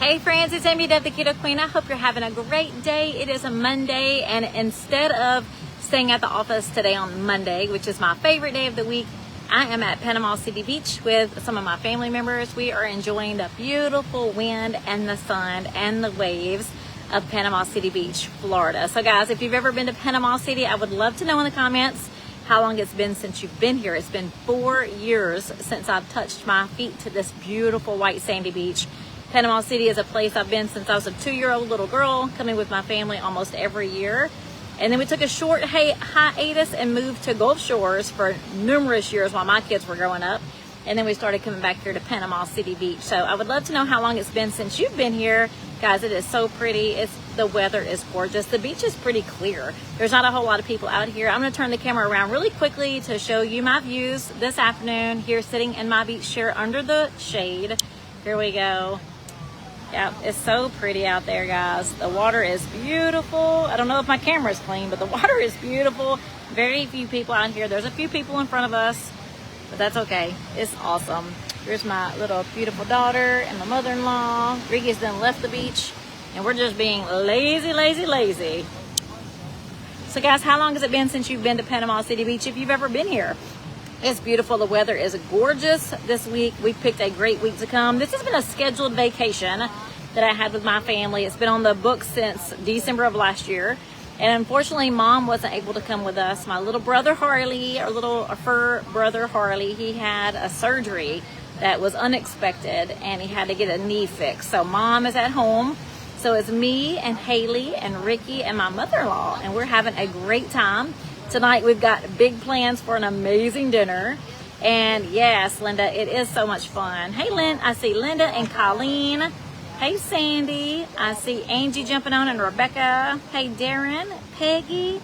Hey friends, it's Amy Deb, the Keto Queen. I hope you're having a great day. It is a Monday, and instead of staying at the office today on Monday, which is my favorite day of the week, I am at Panama City Beach with some of my family members. We are enjoying the beautiful wind and the sun and the waves of Panama City Beach, Florida. So guys, if you've ever been to Panama City, I would love to know in the comments how long it's been since you've been here. It's been 4 years since I've touched my feet to this beautiful white sandy beach. Panama City is a place I've been since I was a 2-year-old little girl, coming with my family almost every year. And then we took a short hiatus and moved to Gulf Shores for numerous years while my kids were growing up. And then we started coming back here to Panama City Beach. So I would love to know how long it's been since you've been here. Guys, it is so pretty. The weather is gorgeous. The beach is pretty clear. There's not a whole lot of people out here. I'm going to turn the camera around really quickly to show you my views this afternoon here sitting in my beach chair under the shade. Here we go. Yeah, it's so pretty out there, guys. The water is beautiful. I don't know if my camera is clean, but the water is beautiful. Very few people out here. There's a few people in front of us, but that's okay. It's awesome. Here's my little beautiful daughter and my mother-in-law. Ricky's then left the beach, and we're just being lazy, lazy, lazy. So guys, how long has it been since you've been to Panama City Beach, if you've ever been here? It's beautiful. The weather is gorgeous this week. We picked a great week to come. This has been a scheduled vacation that I had with my family. It's been on the books since December of last year. And unfortunately, Mom wasn't able to come with us. My little brother Harley, our little fur brother Harley, he had a surgery that was unexpected and he had to get a knee fix. So Mom is at home. So it's me and Haley and Ricky and my mother-in-law, and we're having a great time. Tonight we've got big plans for an amazing dinner. And yes, Linda, it is so much fun. Hey, Lynn, I see Linda and Colleen. Hey, Sandy. I see Angie jumping on and Rebecca. Hey, Darren, Peggy.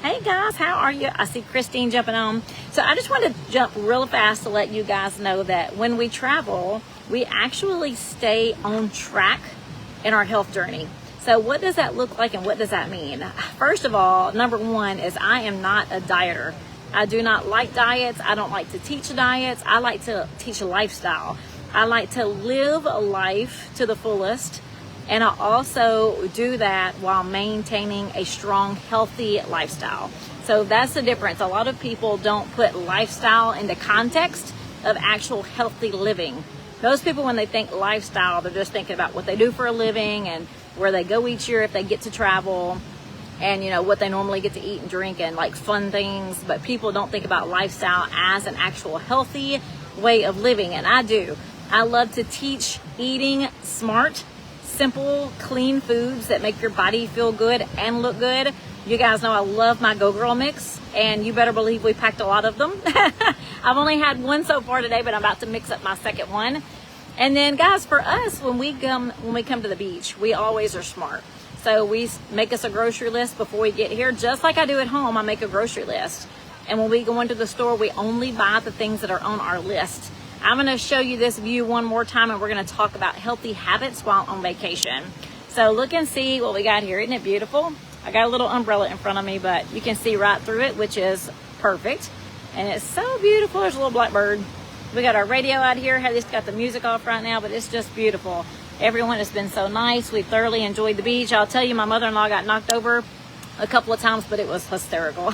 Hey, guys, how are you? I see Christine jumping on. So I just wanted to jump real fast to let you guys know that when we travel, we actually stay on track in our health journey. So what does that look like and what does that mean? First of all, number one is I am not a dieter. I do not like diets. I don't like to teach diets. I like to teach a lifestyle. I like to live a life to the fullest. And I also do that while maintaining a strong, healthy lifestyle. So that's the difference. A lot of people don't put lifestyle into context of actual healthy living. Most people, when they think lifestyle, they're just thinking about what they do for a living and where they go each year if they get to travel, and you know what they normally get to eat and drink and like fun things. But people don't think about lifestyle as an actual healthy way of living, and I do. I love to teach eating smart, simple, clean foods that make your body feel good and look good. You guys know I love my Go Girl mix, and you better believe we packed a lot of them. I've only had one so far today, but I'm about to mix up my second one. And then guys, for us, when we come to the beach, we always are smart. So we make us a grocery list before we get here. Just like I do at home, I make a grocery list. And when we go into the store, we only buy the things that are on our list. I'm gonna show you this view one more time, and we're gonna talk about healthy habits while on vacation. So look and see what we got here. Isn't it beautiful? I got a little umbrella in front of me, but you can see right through it, which is perfect. And it's so beautiful. There's a little blackbird. We got our radio out here. Haley's got the music off right now, but it's just beautiful. Everyone has been so nice. We thoroughly enjoyed the beach. I'll tell you, my mother-in-law got knocked over a couple of times, but it was hysterical.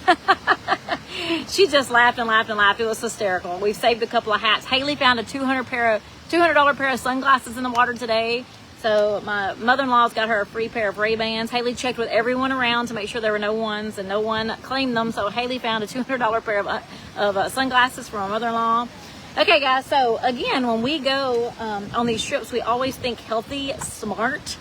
She just laughed and laughed and laughed. It was hysterical. We've saved a couple of hats. Haley found a $200 pair of sunglasses in the water today. So my mother-in-law's got her a free pair of Ray-Bans. Haley checked with everyone around to make sure there were no ones, and no one claimed them. So Haley found a $200 pair of sunglasses for my mother-in-law. Okay, guys, so again, when we go on these trips, we always think healthy, smart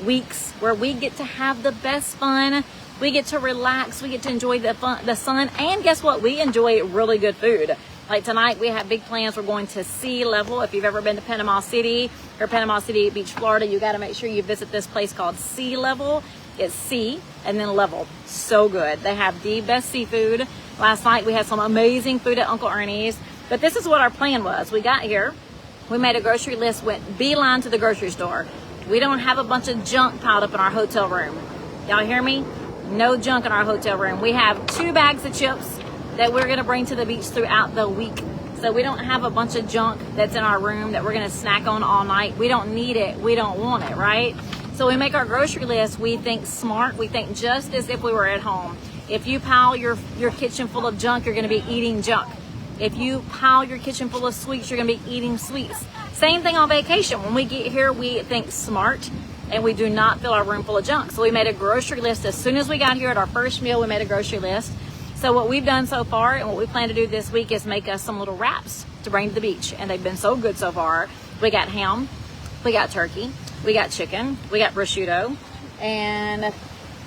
weeks where we get to have the best fun. We get to relax. We get to enjoy the sun. And guess what? We enjoy really good food. Like tonight, we have big plans. We're going to Sea Level. If you've ever been to Panama City or Panama City Beach, Florida, you got to make sure you visit this place called Sea Level. It's sea and then level. So good. They have the best seafood. Last night, we had some amazing food at Uncle Ernie's. But this is what our plan was. We got here, we made a grocery list, went beeline to the grocery store. We don't have a bunch of junk piled up in our hotel room. Y'all hear me? No junk in our hotel room. We have 2 bags of chips that we're gonna bring to the beach throughout the week. So we don't have a bunch of junk that's in our room that we're gonna snack on all night. We don't need it, we don't want it, right? So we make our grocery list, we think smart, we think just as if we were at home. If you pile your kitchen full of junk, you're gonna be eating junk. If you pile your kitchen full of sweets, you're gonna be eating sweets. Same thing on vacation. When we get here, we think smart and we do not fill our room full of junk. So we made a grocery list. As soon as we got here at our first meal, we made a grocery list. So what we've done so far and what we plan to do this week is make us some little wraps to bring to the beach. And they've been so good so far. We got ham, we got turkey, we got chicken, we got prosciutto, and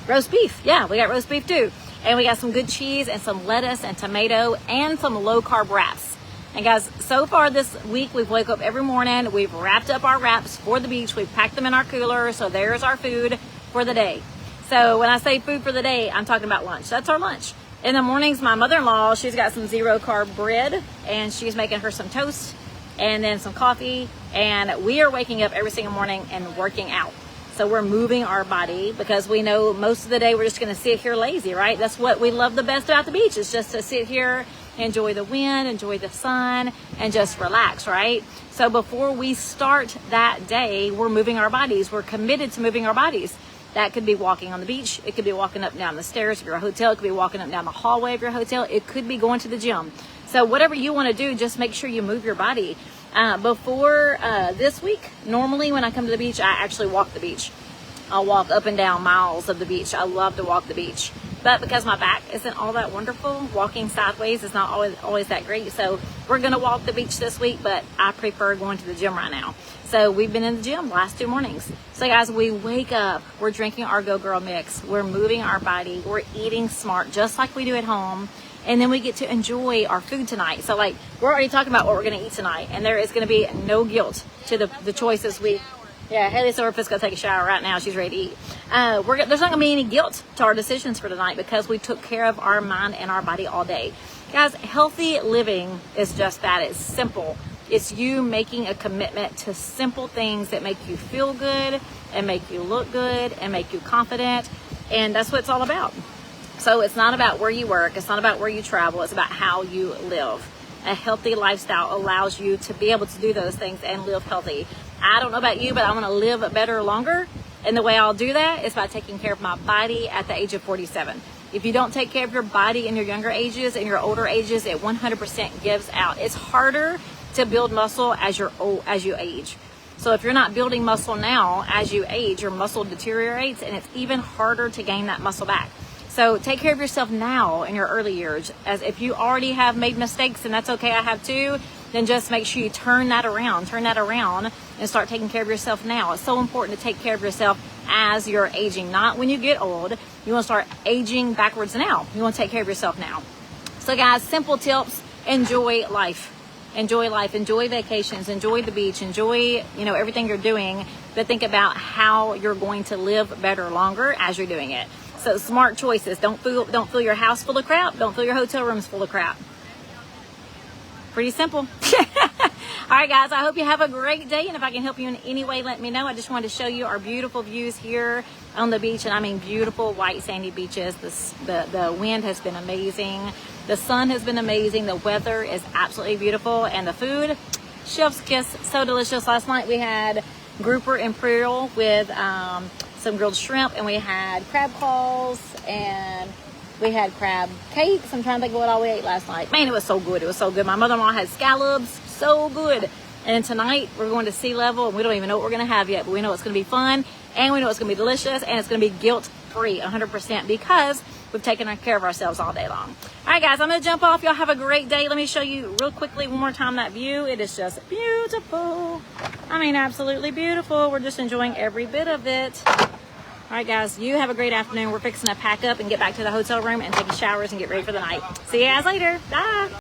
roast beef. Yeah, we got roast beef too. And we got some good cheese and some lettuce and tomato and some low carb wraps. And guys, so far this week, we've woke up every morning, we've wrapped up our wraps for the beach, we've packed them in our cooler, so there's our food for the day. So when I say food for the day, I'm talking about lunch. That's our lunch. In the mornings, my mother-in-law, she's got some zero carb bread and she's making her some toast and then some coffee. And we are waking up every single morning and working out. So we're moving our body because we know most of the day we're just going to sit here lazy, right? That's what we love the best about the beach, is just to sit here, enjoy the wind, enjoy the sun, and just relax, right? So before we start that day, we're moving our bodies. We're committed to moving our bodies. That could be walking on the beach. It could be walking up and down the stairs of your hotel. It could be walking up and down the hallway of your hotel. It could be going to the gym. So whatever you want to do, just make sure you move your body. Before this week, normally when I come to the beach, I actually walk the beach. I'll walk up and down miles of the beach. I love to walk the beach. But because my back isn't all that wonderful, walking sideways is not always that great. So we're going to walk the beach this week, but I prefer going to the gym right now. So we've been in the gym last 2 mornings. So guys, we wake up, we're drinking our Go Girl mix, we're moving our body, we're eating smart just like we do at home. And then we get to enjoy our food tonight. So like, we're already talking about what we're going to eat tonight. And there is going to be no guilt to the choices we... Yeah, Haley's over going to take a shower right now. She's ready to eat. There's not going to be any guilt to our decisions for tonight because we took care of our mind and our body all day. Guys, healthy living is just that. It's simple. It's you making a commitment to simple things that make you feel good and make you look good and make you confident. And that's what it's all about. So it's not about where you work. It's not about where you travel. It's about how you live. A healthy lifestyle allows you to be able to do those things and live healthy. I don't know about you, but I want to live better longer. And the way I'll do that is by taking care of my body at the age of 47. If you don't take care of your body in your younger ages and your older ages, it 100% gives out. It's harder to build muscle as you age. So if you're not building muscle now, as you age, your muscle deteriorates and it's even harder to gain that muscle back. So take care of yourself now in your early years. As if you already have made mistakes, and that's okay, I have too, then just make sure you turn that around and start taking care of yourself now. It's so important to take care of yourself as you're aging, not when you get old. You want to start aging backwards now. You want to take care of yourself now. So guys, simple tips: enjoy life. Enjoy life, enjoy vacations, enjoy the beach, enjoy, everything you're doing, but think about how you're going to live better longer as you're doing it. So smart choices. Don't fill your house full of crap. Don't fill your hotel rooms full of crap. Pretty simple. All right, guys, I hope you have a great day. And if I can help you in any way, let me know. I just wanted to show you our beautiful views here on the beach. And I mean beautiful white sandy beaches. The wind has been amazing. The sun has been amazing. The weather is absolutely beautiful. And the food, chef's kiss, so delicious. Last night we had grouper imperial with some grilled shrimp, and we had crab claws, and we had crab cakes. I'm trying to think of what all we ate last night. Man, it was so good. It was so good. My mother-in-law had scallops. So good. And tonight we're going to sea level, and we don't even know what we're going to have yet, but we know it's going to be fun, and we know it's going to be delicious, and it's going to be guilt-free 100% because we've taken care of ourselves all day long. All right, guys, I'm going to jump off. Y'all have a great day. Let me show you real quickly one more time that view. It is just beautiful. I mean, absolutely beautiful. We're just enjoying every bit of it. All right, guys, you have a great afternoon. We're fixing to pack up and get back to the hotel room and take showers and get ready for the night. See you guys later. Bye.